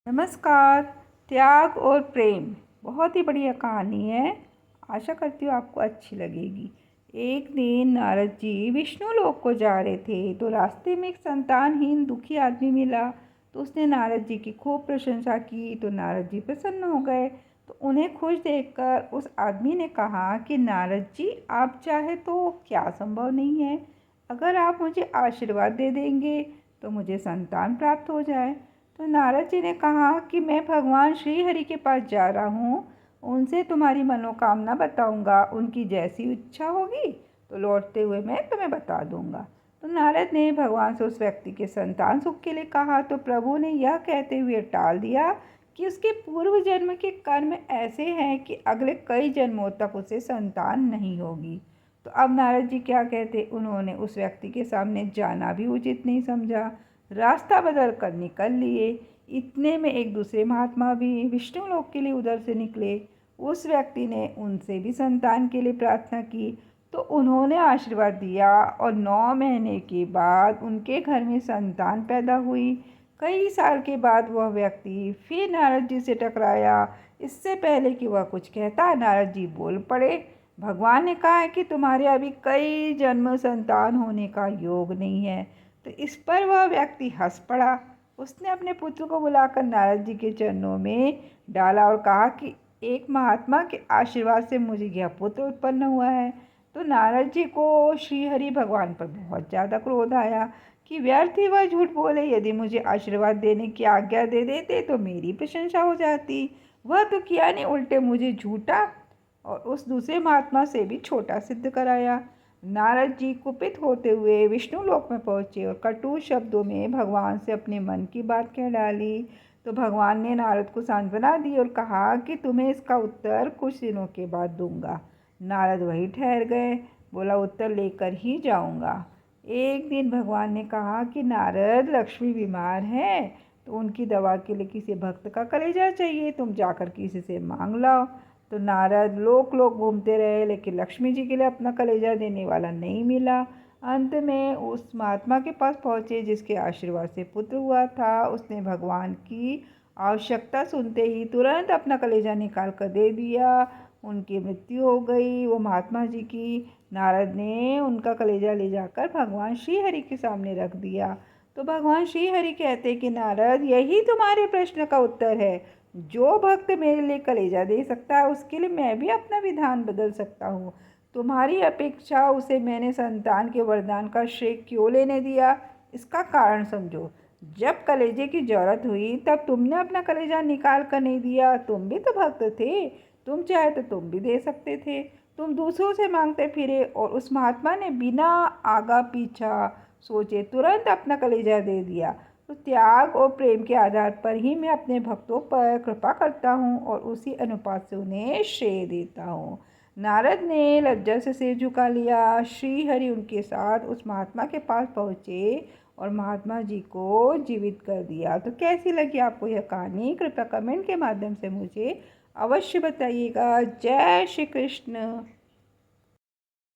नमस्कार। त्याग और प्रेम बहुत ही बढ़िया कहानी है। आशा करती हूँ आपको अच्छी लगेगी। एक दिन नारद जी विष्णु लोक को जा रहे थे तो रास्ते में एक संतानहीन दुखी आदमी मिला। तो उसने नारद जी की खूब प्रशंसा की तो नारद जी प्रसन्न हो गए। तो उन्हें खुश देखकर उस आदमी ने कहा कि नारद जी, आप चाहे तो क्या संभव नहीं है। अगर आप मुझे आशीर्वाद दे देंगे तो मुझे संतान प्राप्त हो जाए। तो नारद जी ने कहा कि मैं भगवान श्री हरि के पास जा रहा हूँ, उनसे तुम्हारी मनोकामना बताऊंगा। उनकी जैसी इच्छा होगी तो लौटते हुए मैं तुम्हें बता दूंगा। तो नारद ने भगवान से उस व्यक्ति के संतान सुख के लिए कहा तो प्रभु ने यह कहते हुए टाल दिया कि उसके पूर्व जन्म के कर्म ऐसे हैं कि अगले कई जन्मों तक उसे संतान नहीं होगी। तो अब नारद जी क्या कहते, उन्होंने उस व्यक्ति के सामने जाना भी उचित नहीं समझा, रास्ता बदल कर निकल लिए। इतने में एक दूसरे महात्मा भी विष्णु लोक के लिए उधर से निकले। उस व्यक्ति ने उनसे भी संतान के लिए प्रार्थना की तो उन्होंने आशीर्वाद दिया और 9 महीने के बाद उनके घर में संतान पैदा हुई। कई साल के बाद वह व्यक्ति फिर नारद जी से टकराया। इससे पहले कि वह कुछ कहता, नारद जी बोल पड़े, भगवान ने कहा है कि तुम्हारे अभी कई जन्म संतान होने का योग नहीं है। तो इस पर वह व्यक्ति हंस पड़ा। उसने अपने पुत्र को बुलाकर नारद जी के चरणों में डाला और कहा कि एक महात्मा के आशीर्वाद से मुझे यह पुत्र उत्पन्न हुआ है। तो नारद जी को श्री हरि भगवान पर बहुत ज़्यादा क्रोध आया कि व्यर्थ ही वह झूठ बोले। यदि मुझे आशीर्वाद देने की आज्ञा दे देते तो मेरी प्रशंसा हो जाती। वह तो किया नहीं, उल्टे मुझे झूठा और उस दूसरे महात्मा से भी छोटा सिद्ध कराया। नारद जी कुपित होते हुए विष्णु लोक में पहुँचे और कटु शब्दों में भगवान से अपने मन की बात कह डाली। तो भगवान ने नारद को सांत्वना दी और कहा कि तुम्हें इसका उत्तर कुछ दिनों के बाद दूंगा। नारद वहीं ठहर गए, बोला उत्तर लेकर ही जाऊंगा। एक दिन भगवान ने कहा कि नारद, लक्ष्मी बीमार है तो उनकी दवा के लिए किसी भक्त का कलेजा चाहिए, तुम जाकर किसी से मांग लाओ। तो नारद लोक घूमते रहे लेकिन लक्ष्मी जी के लिए अपना कलेजा देने वाला नहीं मिला। अंत में उस महात्मा के पास पहुँचे जिसके आशीर्वाद से पुत्र हुआ था। उसने भगवान की आवश्यकता सुनते ही तुरंत अपना कलेजा निकाल कर दे दिया। उनकी मृत्यु हो गई वो महात्मा जी की। नारद ने उनका कलेजा ले जाकर भगवान श्री हरि के सामने रख दिया। तो भगवान श्री हरि कहते कि नारद, यही तुम्हारे प्रश्न का उत्तर है। जो भक्त मेरे लिए कलेजा दे सकता है उसके लिए मैं भी अपना विधान बदल सकता हूँ। तुम्हारी अपेक्षा उसे मैंने संतान के वरदान का श्रेय क्यों लेने दिया, इसका कारण समझो। जब कलेजे की जरूरत हुई तब तुमने अपना कलेजा निकाल कर नहीं दिया। तुम भी तो भक्त थे, तुम चाहे तो तुम भी दे सकते थे। तुम दूसरों से मांगते फिरे और उस महात्मा ने बिना आगा पीछा सोचे तुरंत अपना कलेजा दे दिया। तो त्याग और प्रेम के आधार पर ही मैं अपने भक्तों पर कृपा करता हूँ और उसी अनुपात से उन्हें श्रेय देता हूँ। नारद ने लज्जा से सिर झुका लिया। श्री हरि उनके साथ उस महात्मा के पास पहुँचे और महात्मा जी को जीवित कर दिया। तो कैसी लगी आपको यह कहानी, कृपया कमेंट के माध्यम से मुझे अवश्य बताइएगा। जय श्री कृष्ण।